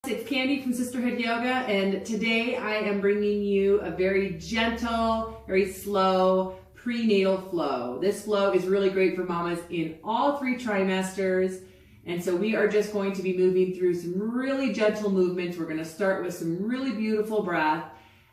It's Candy from Sisterhood Yoga, and today I am bringing you a very gentle, very slow prenatal flow. This flow is really great for mamas in all 3 trimesters, and so we are just going to be moving through some really gentle movements. We're going to start with some really beautiful breath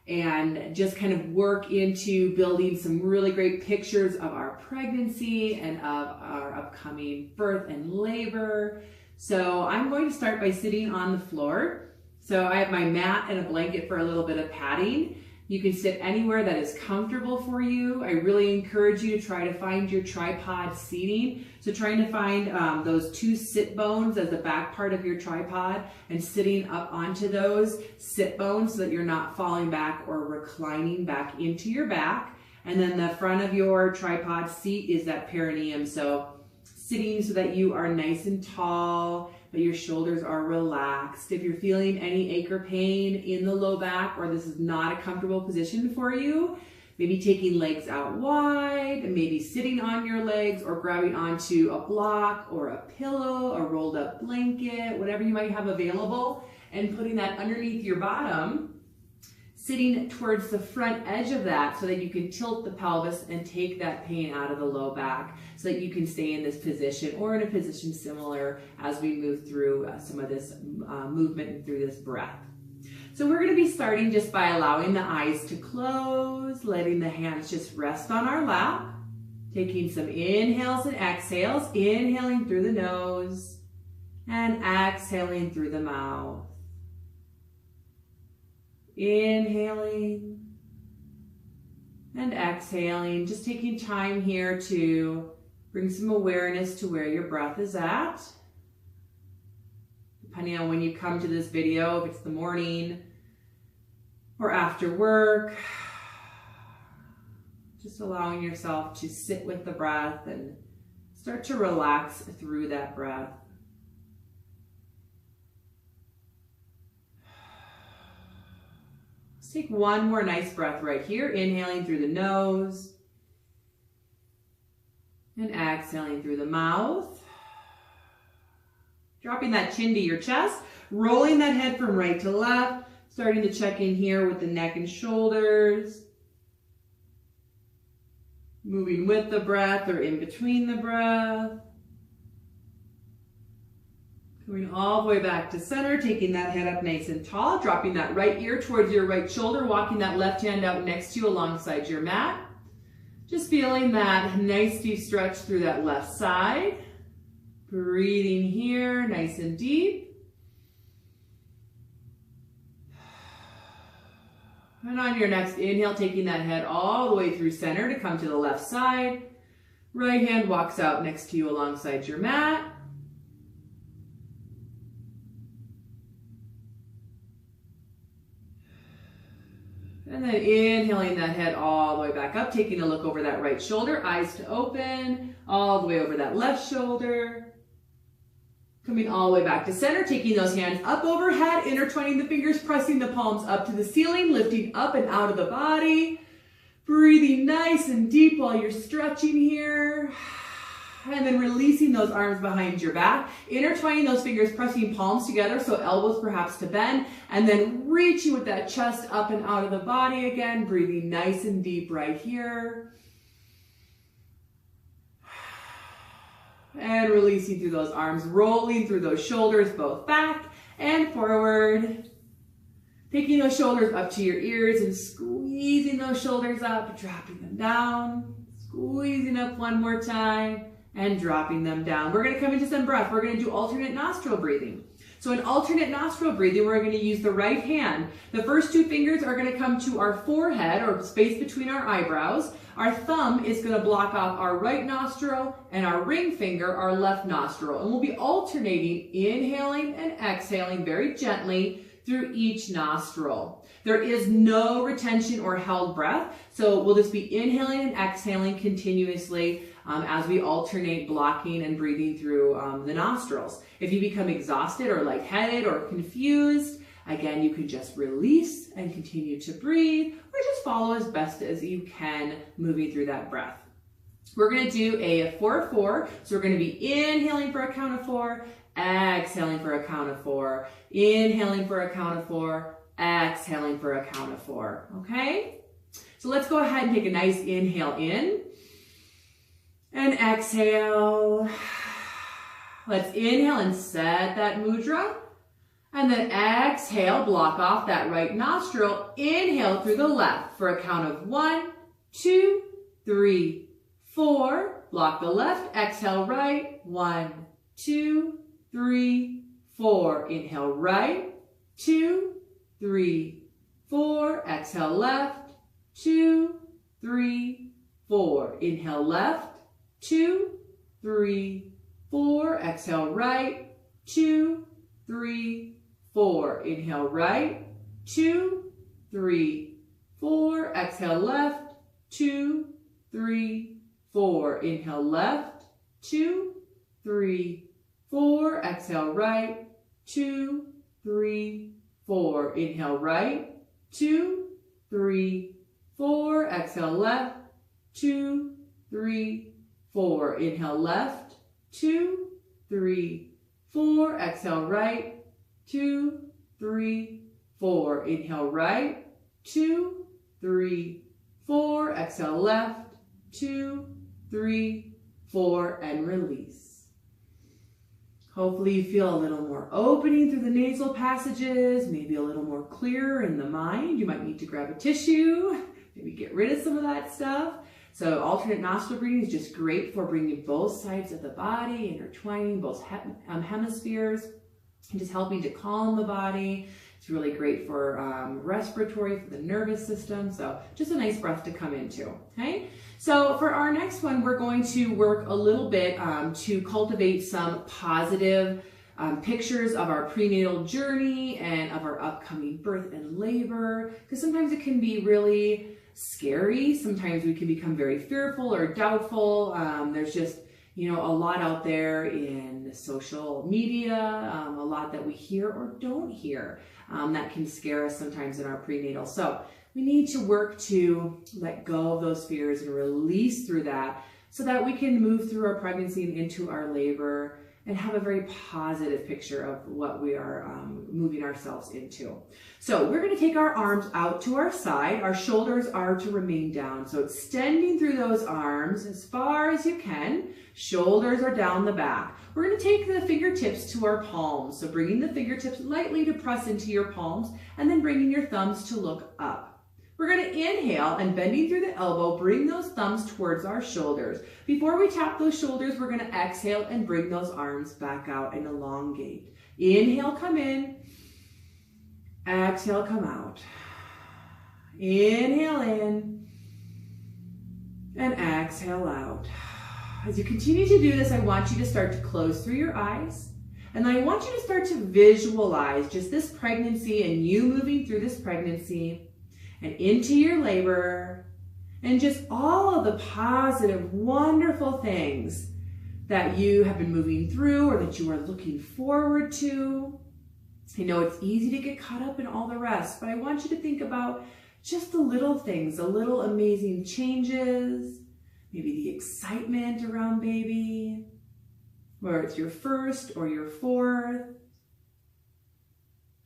and just kind of work into building some really great pictures of our pregnancy and of our upcoming birth and labor. So I'm going to start by sitting on the floor. So I have my mat and a blanket for a little bit of padding. You can sit anywhere that is comfortable for you. I really encourage you to try to find your tripod seating. So trying to find those 2 sit bones as the back part of your tripod and sitting up onto those sit bones so that you're not falling back or reclining back into your back. And then the front of your tripod seat is that perineum. So sitting so that you are nice and tall, but your shoulders are relaxed. If you're feeling any ache or pain in the low back, or this is not a comfortable position for you, maybe taking legs out wide and maybe sitting on your legs or grabbing onto a block or a pillow, a rolled up blanket, whatever you might have available, and putting that underneath your bottom, sitting towards the front edge of that so that you can tilt the pelvis and take that pain out of the low back so that you can stay in this position or in a position similar as we move through some of this movement and through this breath. So we're going to be starting just by allowing the eyes to close, letting the hands just rest on our lap, taking some inhales and exhales, inhaling through the nose and exhaling through the mouth. Inhaling and exhaling, just taking time here to bring some awareness to where your breath is at. Depending on when you come to this video, if it's the morning or after work, just allowing yourself to sit with the breath and start to relax through that breath. Take one more nice breath right here, inhaling through the nose and exhaling through the mouth. Dropping that chin to your chest, rolling that head from right to left, starting to check in here with the neck and shoulders. Moving with the breath or in between the breath. Coming all the way back to center, taking that head up nice and tall, dropping that right ear towards your right shoulder, walking that left hand out next to you alongside your mat. Just feeling that nice deep stretch through that left side. Breathing here, nice and deep. And on your next inhale, taking that head all the way through center to come to the left side. Right hand walks out next to you alongside your mat. And then inhaling that head all the way back up, taking a look over that right shoulder, eyes to open, all the way over that left shoulder. Coming all the way back to center, taking those hands up overhead, intertwining the fingers, pressing the palms up to the ceiling, lifting up and out of the body. Breathing nice and deep while you're stretching here. And then releasing those arms behind your back, intertwining those fingers, pressing palms together, so elbows perhaps to bend, and then reaching with that chest up and out of the body again, breathing nice and deep right here. And releasing through those arms, rolling through those shoulders, both back and forward. Taking those shoulders up to your ears and squeezing those shoulders up, dropping them down, squeezing up one more time, and dropping them down. We're going to come into some breath. We're going to do alternate nostril breathing. So in alternate nostril breathing, we're going to use the right hand. The first 2 fingers are going to come to our forehead or space between our eyebrows. Our thumb is going to block off our right nostril and our ring finger, our left nostril. And we'll be alternating, inhaling and exhaling very gently through each nostril. There is no retention or held breath. So we'll just be inhaling and exhaling continuously as we alternate blocking and breathing through the nostrils. If you become exhausted or lightheaded or confused, again, you can just release and continue to breathe, or just follow as best as you can moving through that breath. We're going to do a 4-4. So we're going to be inhaling for a count of 4, exhaling for a count of 4, inhaling for a count of 4, exhaling for a count of 4, okay? So let's go ahead and take a nice inhale in and exhale. Let's inhale and set that mudra. And then exhale, block off that right nostril. Inhale through the left for a count of 1, 2, 3, 4. Block the left, exhale right. 1, 2, 3, 4. Inhale right, 2, 3, 4. Exhale left, 2, 3, 4. Inhale left, 2, 3, 4. Exhale right, 2, 3, 4. Inhale right, 2, 3, 4. Exhale left, 2, 3, 4. Inhale left, 2, 3, 4. Exhale right, 2, 3, 4. Inhale right, 2, 3, 4. Exhale left, 2, 3, 4. Inhale left, 2, 3, 4. Exhale right, 2, 3, 4. Inhale right, 2, 3, 4. Exhale left, 2, 3, 4, and release. Hopefully you feel a little more opening through the nasal passages, maybe a little more clear in the mind. You might need to grab a tissue, maybe get rid of some of that stuff. So alternate nostril breathing is just great for bringing both sides of the body, intertwining both hemispheres, and just helping to calm the body. It's really great for respiratory, for the nervous system. So just a nice breath to come into, okay? So for our next one, we're going to work a little bit to cultivate some positive pictures of our prenatal journey and of our upcoming birth and labor, because sometimes it can be really scary. Sometimes we can become very fearful or doubtful. There's just, a lot out there in social media, a lot that we hear or don't hear that can scare us sometimes in our prenatal. So we need to work to let go of those fears and release through that so that we can move through our pregnancy and into our labor and have a very positive picture of what we are moving ourselves into. So we're going to take our arms out to our side. Our shoulders are to remain down. So extending through those arms as far as you can. Shoulders are down the back. We're going to take the fingertips to our palms. So bringing the fingertips lightly to press into your palms and then bringing your thumbs to look up. We're going to inhale and bending through the elbow, bring those thumbs towards our shoulders. Before we tap those shoulders, we're going to exhale and bring those arms back out and elongate. Inhale, come in. Exhale, come out. Inhale in and exhale out. As you continue to do this, I want you to start to close through your eyes. And I want you to start to visualize just this pregnancy and you moving through this pregnancy and into your labor, and just all of the positive, wonderful things that you have been moving through or that you are looking forward to. I know it's easy to get caught up in all the rest, but I want you to think about just the little things, the little amazing changes, maybe the excitement around baby, whether it's your first or your fourth.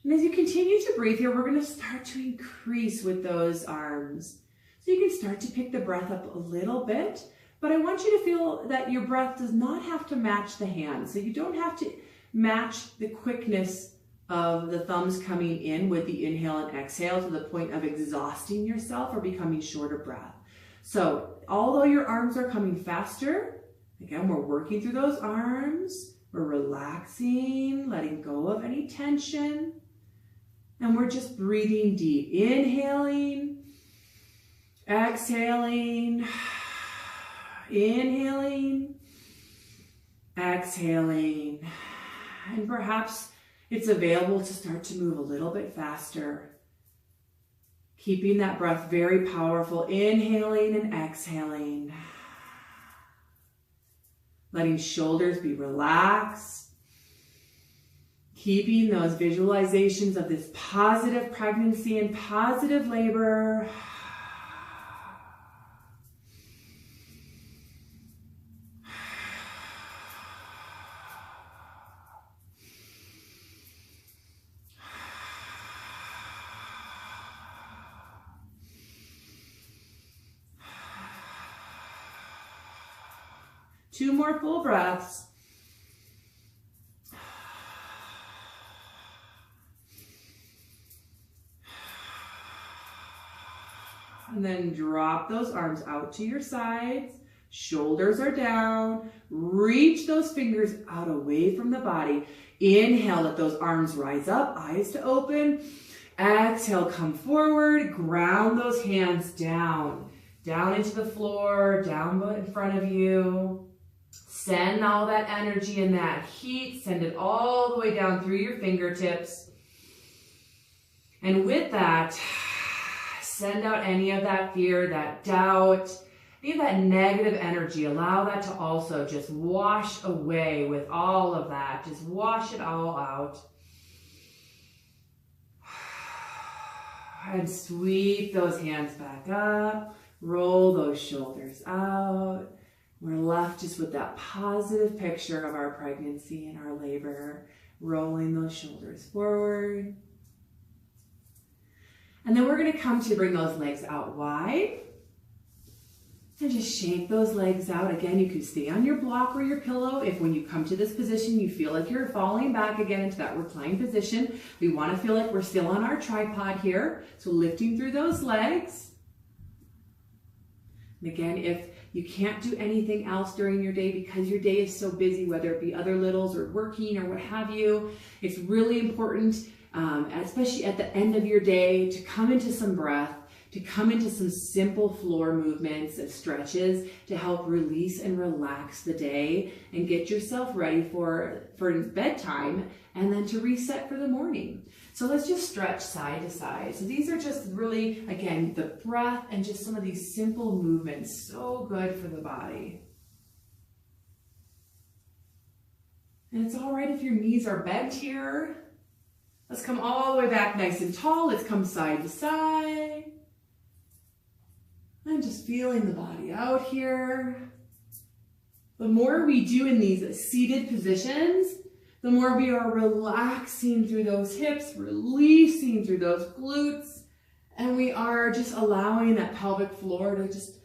And as you continue to breathe here, we're going to start to increase with those arms. So you can start to pick the breath up a little bit, but I want you to feel that your breath does not have to match the hands. So you don't have to match the quickness of the thumbs coming in with the inhale and exhale to the point of exhausting yourself or becoming short of breath. So although your arms are coming faster, again, we're working through those arms, we're relaxing, letting go of any tension. And we're just breathing deep, inhaling, exhaling, inhaling, exhaling. And perhaps it's available to start to move a little bit faster. Keeping that breath very powerful, inhaling and exhaling. Letting shoulders be relaxed. Keeping those visualizations of this positive pregnancy and positive labor. 2 more full breaths. And then drop those arms out to your sides. Shoulders are down. Reach those fingers out away from the body. Inhale, let those arms rise up, eyes to open. Exhale, come forward. Ground those hands down. Down into the floor, down in front of you. Send all that energy and that heat, send it all the way down through your fingertips. And with that, send out any of that fear, that doubt, any of that negative energy. Allow that to also just wash away with all of that. Just wash it all out. And sweep those hands back up. Roll those shoulders out. We're left just with that positive picture of our pregnancy and our labor. Rolling those shoulders forward. And then we're going to come to bring those legs out wide. And just shake those legs out. Again, you can stay on your block or your pillow. If when you come to this position, you feel like you're falling back again into that reclined position, we want to feel like we're still on our tripod here. So lifting through those legs. And again, if you can't do anything else during your day because your day is so busy, whether it be other littles or working or what have you, it's really important, especially at the end of your day, to come into some breath, to come into some simple floor movements and stretches to help release and relax the day and get yourself ready for bedtime and then to reset for the morning. So let's just stretch side to side. So these are just really, again, the breath and just some of these simple movements. So good for the body. And it's all right if your knees are bent here. Let's come all the way back nice and tall. Let's come side to side. I'm just feeling the body out here. The more we do in these seated positions, the more we are relaxing through those hips, releasing through those glutes, and we are just allowing that pelvic floor to just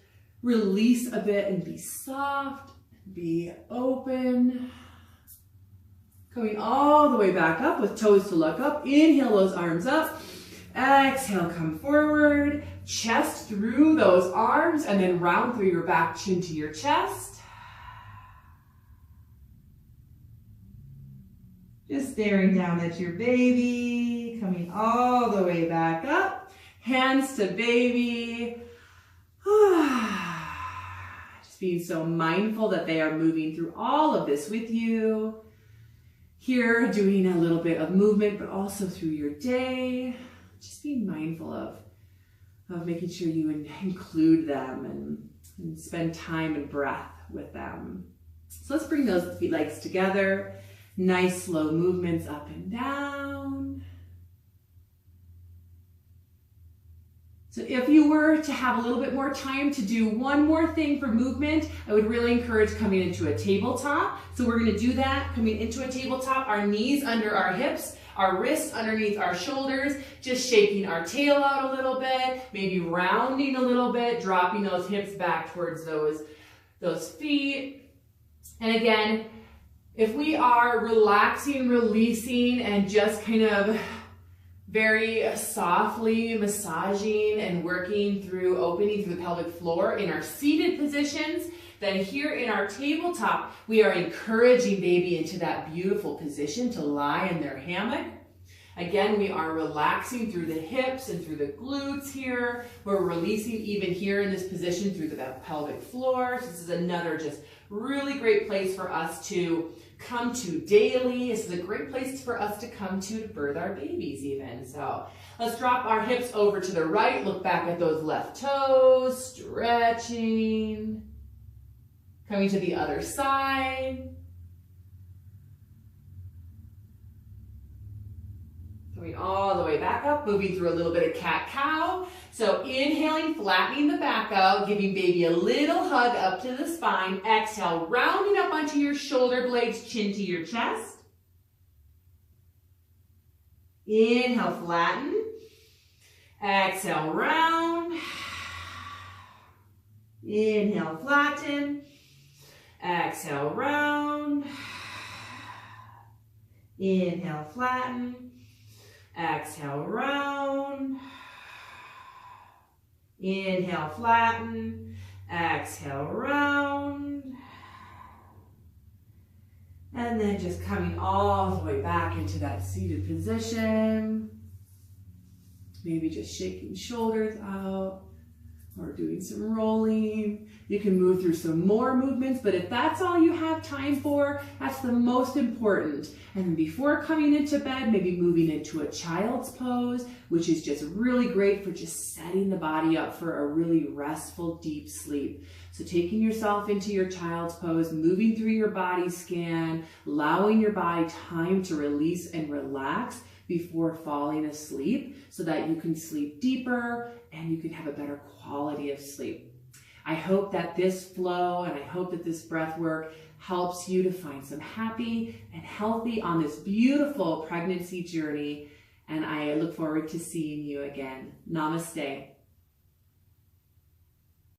release a bit and be soft, be open. Coming all the way back up with toes to look up. Inhale those arms up. Exhale, come forward. Chest through those arms and then round through your back, chin to your chest. Just staring down at your baby, coming all the way back up. Hands to baby. Just being so mindful that they are moving through all of this with you. Here, doing a little bit of movement, but also through your day. Just being mindful of making sure you include them and spend time and breath with them. So let's bring those legs together. Nice slow movements up and down. So if you were to have a little bit more time to do one more thing for movement, I would really encourage coming into a tabletop. So we're going to do that, coming into a tabletop, our knees under our hips, our wrists underneath our shoulders, just shaking our tail out a little bit, maybe rounding a little bit, dropping those hips back towards those feet. And again, if we are relaxing, releasing, and just kind of very softly massaging and working through opening through the pelvic floor in our seated positions, then here in our tabletop, we are encouraging baby into that beautiful position to lie in their hammock. Again, we are relaxing through the hips and through the glutes here. We're releasing even here in this position through the pelvic floor. So this is another just really great place for us to come to daily. This is a great place for us to come to birth our babies even. So let's drop our hips over to the right. Look back at those left toes, stretching. Coming to the other side. Coming all the way back up, moving through a little bit of cat-cow. So inhaling, flattening the back out, giving baby a little hug up to the spine. Exhale, rounding up onto your shoulder blades, chin to your chest. Inhale, flatten. Exhale, round. Inhale, flatten. Exhale, round. Inhale, flatten. Exhale, round. Inhale, flatten. Exhale, round. And then just coming all the way back into that seated position. Maybe just shaking shoulders out or doing some rolling. You can move through some more movements, but if that's all you have time for, that's the most important. And then before coming into bed, maybe moving into a child's pose, which is just really great for just setting the body up for a really restful, deep sleep. So taking yourself into your child's pose, moving through your body scan, allowing your body time to release and relax before falling asleep so that you can sleep deeper and you can have a better quality of sleep. I hope that this flow and I hope that this breath work helps you to find some happy and healthy on this beautiful pregnancy journey. And I look forward to seeing you again. Namaste.